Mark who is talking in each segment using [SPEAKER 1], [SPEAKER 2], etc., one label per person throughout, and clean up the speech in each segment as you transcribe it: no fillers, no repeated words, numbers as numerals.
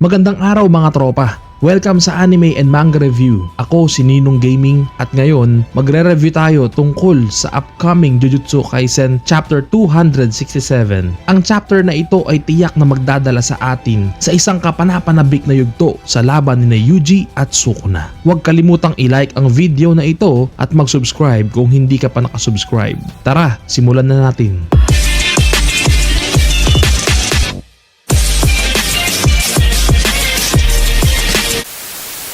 [SPEAKER 1] Magandang araw mga tropa! Welcome sa Anime and Manga Review. Ako si Ninong Gaming at ngayon magre-review tayo tungkol sa upcoming Jujutsu Kaisen Chapter 267. Ang chapter na ito ay tiyak na magdadala sa atin sa isang kapanapanabik na yugto sa laban ni Yuji at Sukuna. Huwag kalimutang i-like ang video na ito at mag-subscribe kung hindi ka pa nakasubscribe. Tara, simulan na natin.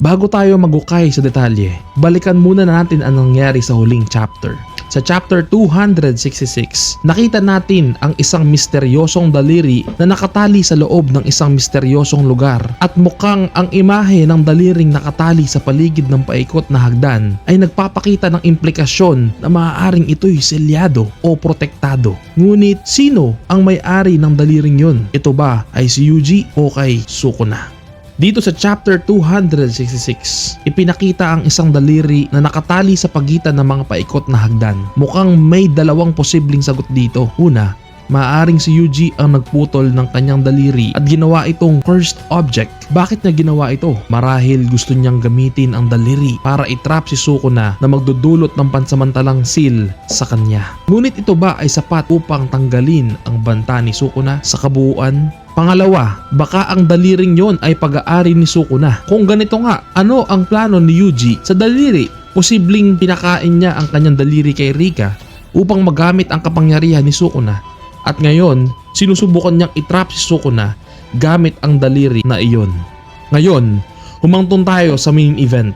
[SPEAKER 1] Bago tayo magukay sa detalye, balikan muna natin ang nangyari sa huling chapter. Sa chapter 266, nakita natin ang isang misteryosong daliri na nakatali sa loob ng isang misteryosong lugar at mukhang ang imahe ng daliring nakatali sa paligid ng paikot na hagdan ay nagpapakita ng implikasyon na maaaring ito'y selyado o protektado. Ngunit sino ang may-ari ng daliring yun? Ito ba ay si Yuji o kay Sukuna? Dito sa chapter 266, ipinakita ang isang daliri na nakatali sa pagitan ng mga paikot na hagdan. Mukhang may dalawang posibleng sagot dito. Una, maaaring si Yuji ang nagputol ng kanyang daliri at ginawa itong cursed object. Bakit niya ginawa ito? Marahil gusto niyang gamitin ang daliri para itrap si Sukuna na magdudulot ng pansamantalang seal sa kanya. Ngunit ito ba ay sapat upang tanggalin ang banta ni Sukuna sa kabuuan? Pangalawa, baka ang daliring yon ay pag-aari ni Sukuna. Kung ganito nga, ano ang plano ni Yuji sa daliri? Posibleng pinakain niya ang kanyang daliri kay Rika upang magamit ang kapangyarihan ni Sukuna. At ngayon, sinusubukan niyang itrap si Sukuna gamit ang daliri na iyon. Ngayon, humangtong tayo sa main event,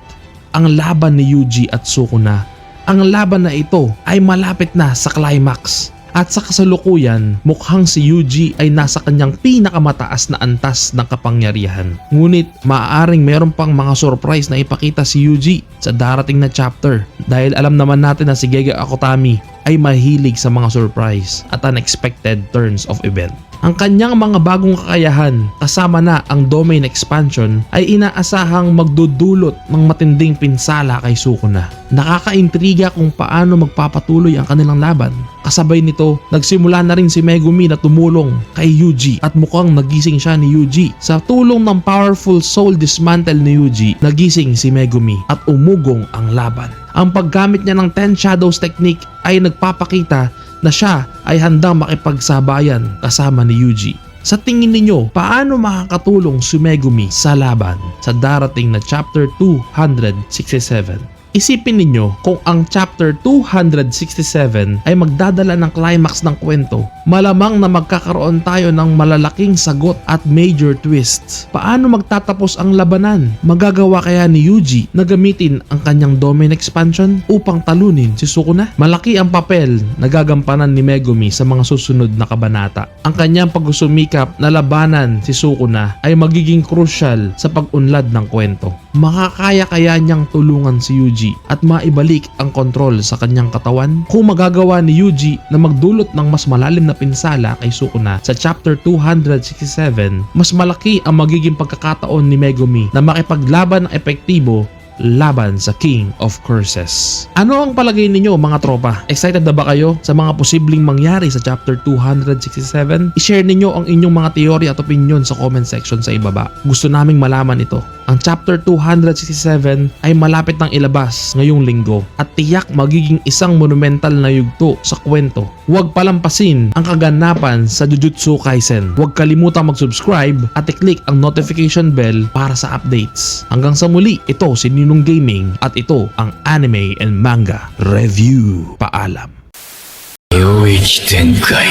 [SPEAKER 1] ang laban ni Yuji at Sukuna. Ang laban na ito ay malapit na sa climax. At sa kasalukuyan, mukhang si Yuji ay nasa kanyang pinakamataas na antas ng kapangyarihan. Ngunit maaaring meron pang mga surprise na ipakita si Yuji sa darating na chapter dahil alam naman natin na si Gege Akutami ay mahilig sa mga surprise at unexpected turns of event. Ang kanyang mga bagong kakayahan kasama na ang domain expansion ay inaasahang magdudulot ng matinding pinsala kay Sukuna. Nakakaintriga kung paano magpapatuloy ang kanilang laban. Kasabay nito, nagsimula na rin si Megumi na tumulong kay Yuji at mukhang nagising siya ni Yuji. Sa tulong ng powerful soul dismantle ni Yuji, nagising si Megumi at umugong ang laban. Ang paggamit niya ng 10 Shadows technique ay nagpapakita na siya ay handang makipagsabayan kasama ni Yuji. Sa tingin ninyo, paano makakatulong si Megumi sa laban sa darating na chapter 267? Isipin ninyo kung ang chapter 267 ay magdadala ng climax ng kwento, malamang na magkakaroon tayo ng malalaking sagot at major twists. Paano magtatapos ang labanan? Magagawa kaya ni Yuji na gamitin ang kanyang domain expansion upang talunin si Sukuna? Malaki ang papel na gagampanan ni Megumi sa mga susunod na kabanata. Ang kanyang pagsusumikap na labanan si Sukuna ay magiging crucial sa pag-unlad ng kwento. Makakaya kaya niyang tulungan si Yuji at maibalik ang kontrol sa kanyang katawan? Kung magagawa ni Yuji na magdulot ng mas malalim na pinsala kay Sukuna sa chapter 267, mas malaki ang magiging pagkakataon ni Megumi na makipaglaban ng epektibo laban sa King of Curses. Ano ang palagay ninyo mga tropa? Excited na ba kayo sa mga posibleng mangyari sa chapter 267? I-share ninyo ang inyong mga teorya at opinion sa comment section sa ibaba. Gusto naming malaman ito. Ang chapter 267 ay malapit nang ilabas ngayong linggo at tiyak magiging isang monumental na yugto sa kwento. Huwag palampasin ang kaganapan sa Jujutsu Kaisen. Huwag kalimutang mag-subscribe at i-click ang notification bell para sa updates. Hanggang sa muli, ito si Ninong Gaming at ito ang Anime and Manga Review. Paalam.
[SPEAKER 2] 領域展開